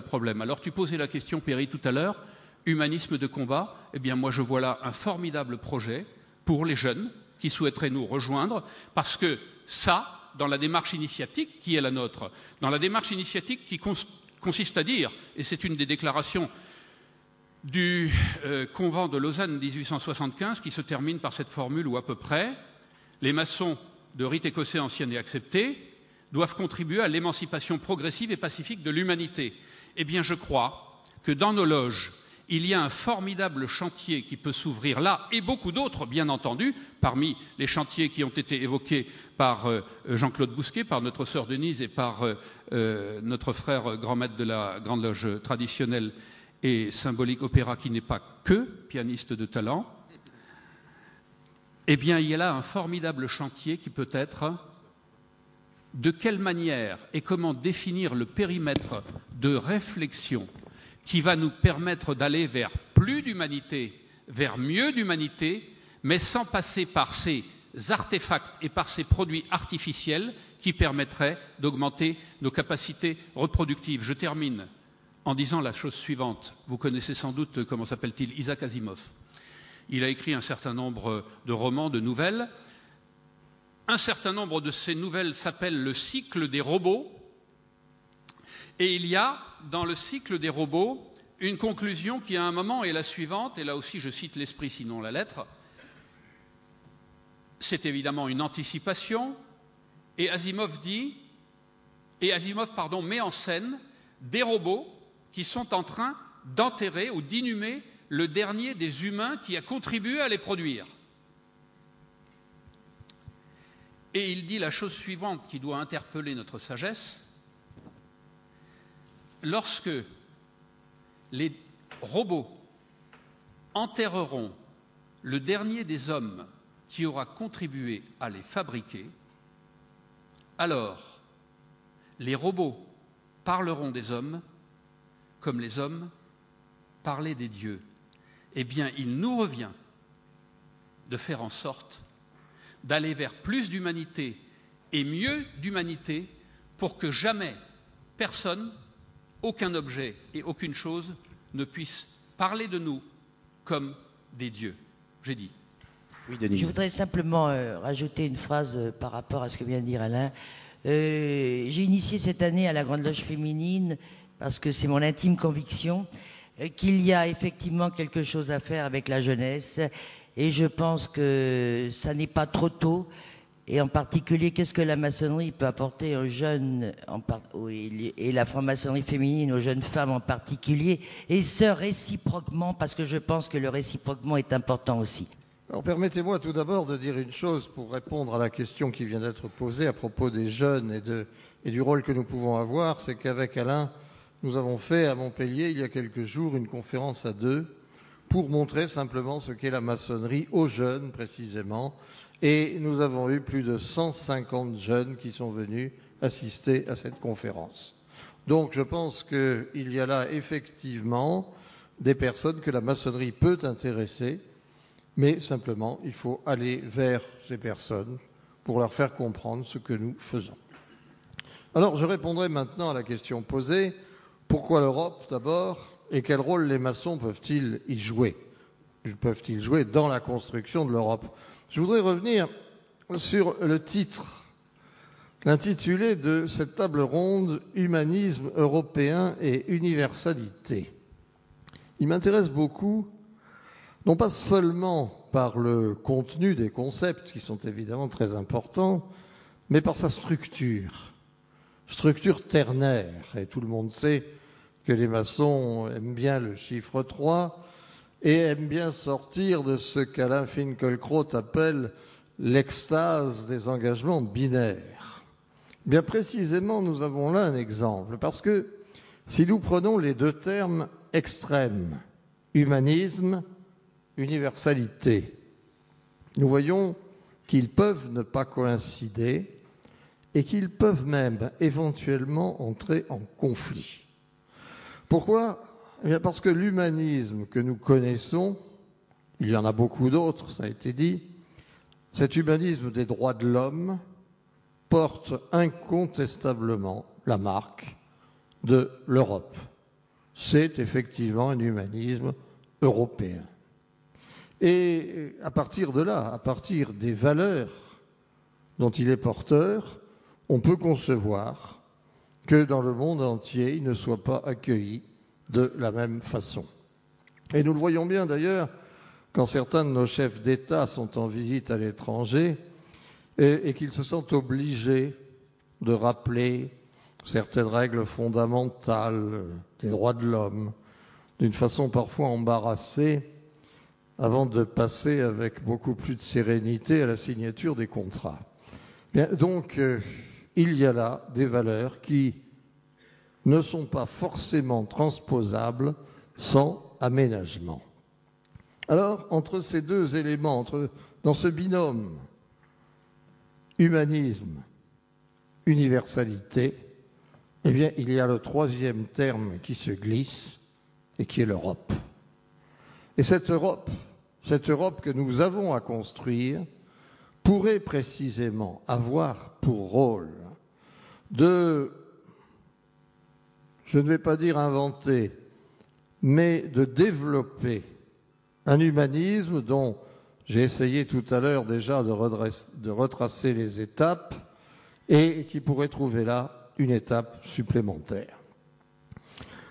problème. Alors tu posais la question, Perry, tout à l'heure, humanisme de combat. Eh bien moi je vois là un formidable projet pour les jeunes qui souhaiteraient nous rejoindre, parce que ça, dans la démarche initiatique qui est la nôtre, dans la démarche initiatique qui consiste à dire, et c'est une des déclarations du convent de Lausanne 1875 qui se termine par cette formule ou à peu près, les maçons de rite écossais ancien et accepté doivent contribuer à l'émancipation progressive et pacifique de l'humanité. Eh bien, je crois que dans nos loges, il y a un formidable chantier qui peut s'ouvrir là, et beaucoup d'autres, bien entendu, parmi les chantiers qui ont été évoqués par Jean-Claude Bousquet, par notre sœur Denise et par notre frère grand maître de la Grande Loge traditionnelle et symbolique opéra, qui n'est pas que pianiste de talent. Eh bien, il y a là un formidable chantier qui peut être de quelle manière et comment définir le périmètre de réflexion qui va nous permettre d'aller vers plus d'humanité, vers mieux d'humanité, mais sans passer par ces artefacts et par ces produits artificiels qui permettraient d'augmenter nos capacités reproductives. Je termine en disant la chose suivante. Vous connaissez sans doute, comment s'appelle-t-il, Isaac Asimov. Il a écrit un certain nombre de romans, de nouvelles. Un certain nombre de ces nouvelles s'appellent le cycle des robots. Et il y a, dans le cycle des robots, une conclusion qui, à un moment, est la suivante, et là aussi je cite l'esprit, sinon la lettre. C'est évidemment une anticipation, et Asimov met en scène des robots qui sont en train d'enterrer ou d'inhumer le dernier des humains qui a contribué à les produire. Et il dit la chose suivante qui doit interpeller notre sagesse. Lorsque les robots enterreront le dernier des hommes qui aura contribué à les fabriquer, alors les robots parleront des hommes comme les hommes parlaient des dieux. Eh bien, il nous revient de faire en sorte d'aller vers plus d'humanité et mieux d'humanité pour que jamais personne, aucun objet et aucune chose ne puisse parler de nous comme des dieux. J'ai dit. Oui, Denise. Je voudrais simplement rajouter une phrase par rapport à ce que vient de dire Alain. J'ai initié cette année à la Grande Loge féminine, parce que c'est mon intime conviction, qu'il y a effectivement quelque chose à faire avec la jeunesse. Et je pense que ça n'est pas trop tôt. Et en particulier, qu'est-ce que la maçonnerie peut apporter aux jeunes, et la franc-maçonnerie féminine aux jeunes femmes en particulier, et ce réciproquement, parce que je pense que le réciproquement est important aussi. Alors permettez-moi tout d'abord de dire une chose pour répondre à la question qui vient d'être posée à propos des jeunes et du rôle que nous pouvons avoir. C'est qu'avec Alain, nous avons fait à Montpellier, il y a quelques jours, une conférence à deux pour montrer simplement ce qu'est la maçonnerie aux jeunes précisément. Et nous avons eu plus de 150 jeunes qui sont venus assister à cette conférence. Donc je pense qu'il y a là effectivement des personnes que la maçonnerie peut intéresser, mais simplement il faut aller vers ces personnes pour leur faire comprendre ce que nous faisons. Alors je répondrai maintenant à la question posée. Pourquoi l'Europe d'abord, et quel rôle les maçons peuvent-ils y jouer? Peuvent-ils jouer dans la construction de l'Europe? Je voudrais revenir sur le titre, l'intitulé de cette table ronde « Humanisme européen et universalité ». Il m'intéresse beaucoup, non pas seulement par le contenu des concepts, qui sont évidemment très importants, mais par sa structure ternaire. Et tout le monde sait que les maçons aiment bien le chiffre 3, et aime bien sortir de ce qu'Alain Finkielkraut appelle l'extase des engagements binaires. Bien précisément, nous avons là un exemple, parce que si nous prenons les deux termes extrêmes, humanisme, universalité, nous voyons qu'ils peuvent ne pas coïncider et qu'ils peuvent même éventuellement entrer en conflit. Pourquoi ? Eh bien parce que l'humanisme que nous connaissons, il y en a beaucoup d'autres, ça a été dit, cet humanisme des droits de l'homme porte incontestablement la marque de l'Europe. c'est effectivement un humanisme européen. Et à partir de là, à partir des valeurs dont il est porteur, on peut concevoir que dans le monde entier, il ne soit pas accueilli de la même façon. Et nous le voyons bien d'ailleurs quand certains de nos chefs d'État sont en visite à l'étranger et qu'ils se sentent obligés de rappeler certaines règles fondamentales des droits de l'homme, d'une façon parfois embarrassée, avant de passer avec beaucoup plus de sérénité à la signature des contrats. Bien, donc, il y a là des valeurs qui ne sont pas forcément transposables sans aménagement. Alors, entre ces deux éléments, dans ce binôme humanisme, universalité, eh bien, il y a le troisième terme qui se glisse et qui est l'Europe. Et cette Europe que nous avons à construire pourrait précisément avoir pour rôle de, je ne vais pas dire inventer, mais de développer un humanisme dont j'ai essayé tout à l'heure déjà de retracer les étapes et qui pourrait trouver là une étape supplémentaire.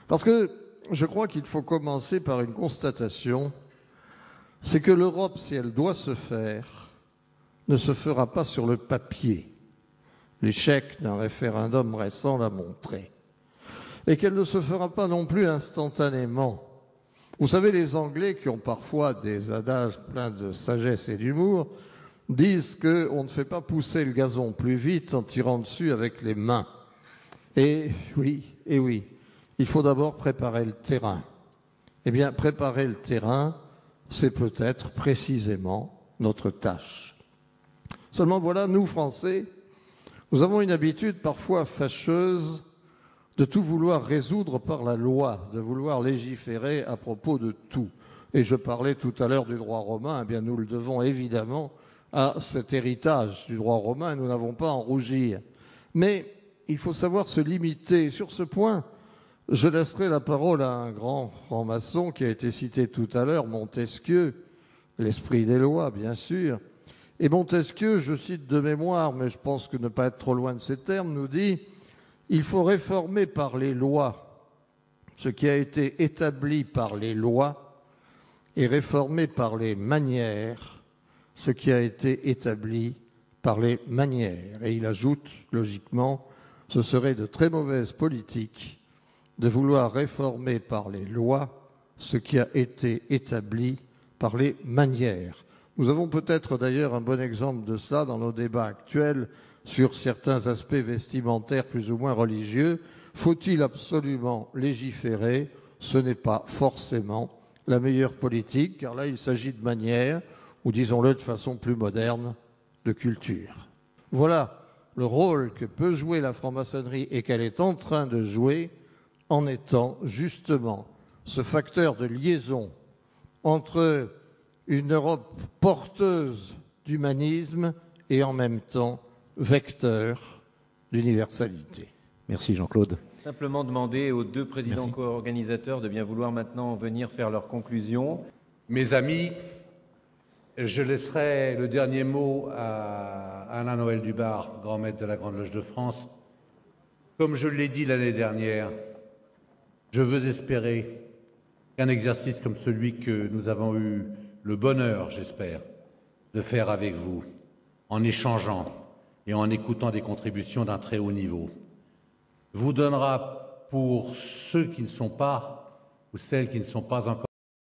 Parce que je crois qu'il faut commencer par une constatation, c'est que l'Europe, si elle doit se faire, ne se fera pas sur le papier. L'échec d'un référendum récent l'a montré. Et qu'elle ne se fera pas non plus instantanément. Vous savez, les Anglais, qui ont parfois des adages pleins de sagesse et d'humour, disent qu'on ne fait pas pousser le gazon plus vite en tirant dessus avec les mains. Et oui, il faut d'abord préparer le terrain. Eh bien, préparer le terrain, c'est peut-être précisément notre tâche. Seulement voilà, nous, Français, nous avons une habitude parfois fâcheuse de tout vouloir résoudre par la loi, de vouloir légiférer à propos de tout. Et je parlais tout à l'heure du droit romain, eh bien nous le devons évidemment à cet héritage du droit romain, nous n'avons pas à en rougir. Mais il faut savoir se limiter. Sur ce point, je laisserai la parole à un grand franc-maçon qui a été cité tout à l'heure, Montesquieu, l'esprit des lois, bien sûr. Et Montesquieu, je cite de mémoire, mais je pense que ne pas être trop loin de ces termes, nous dit « Il faut réformer par les lois ce qui a été établi par les lois et réformer par les manières ce qui a été établi par les manières. » Et il ajoute, logiquement, ce serait de très mauvaise politique de vouloir réformer par les lois ce qui a été établi par les manières. Nous avons peut-être d'ailleurs un bon exemple de ça dans nos débats actuels sur certains aspects vestimentaires plus ou moins religieux. Faut-il absolument légiférer? Ce n'est pas forcément la meilleure politique, car là il s'agit de manière, ou disons-le de façon plus moderne, de culture. Voilà le rôle que peut jouer la franc-maçonnerie et qu'elle est en train de jouer en étant justement ce facteur de liaison entre une Europe porteuse d'humanisme et en même temps vecteur d'universalité. Merci Jean-Claude. Simplement demander aux deux présidents co-organisateurs de bien vouloir maintenant venir faire leurs conclusions. Mes amis, je laisserai le dernier mot à Alain-Noël Dubar, grand maître de la Grande Loge de France. Comme je l'ai dit l'année dernière, je veux espérer qu'un exercice comme celui que nous avons eu le bonheur, j'espère, de faire avec vous, en échangeant et en écoutant des contributions d'un très haut niveau, vous donnera pour ceux qui ne sont pas, ou celles qui ne sont pas encore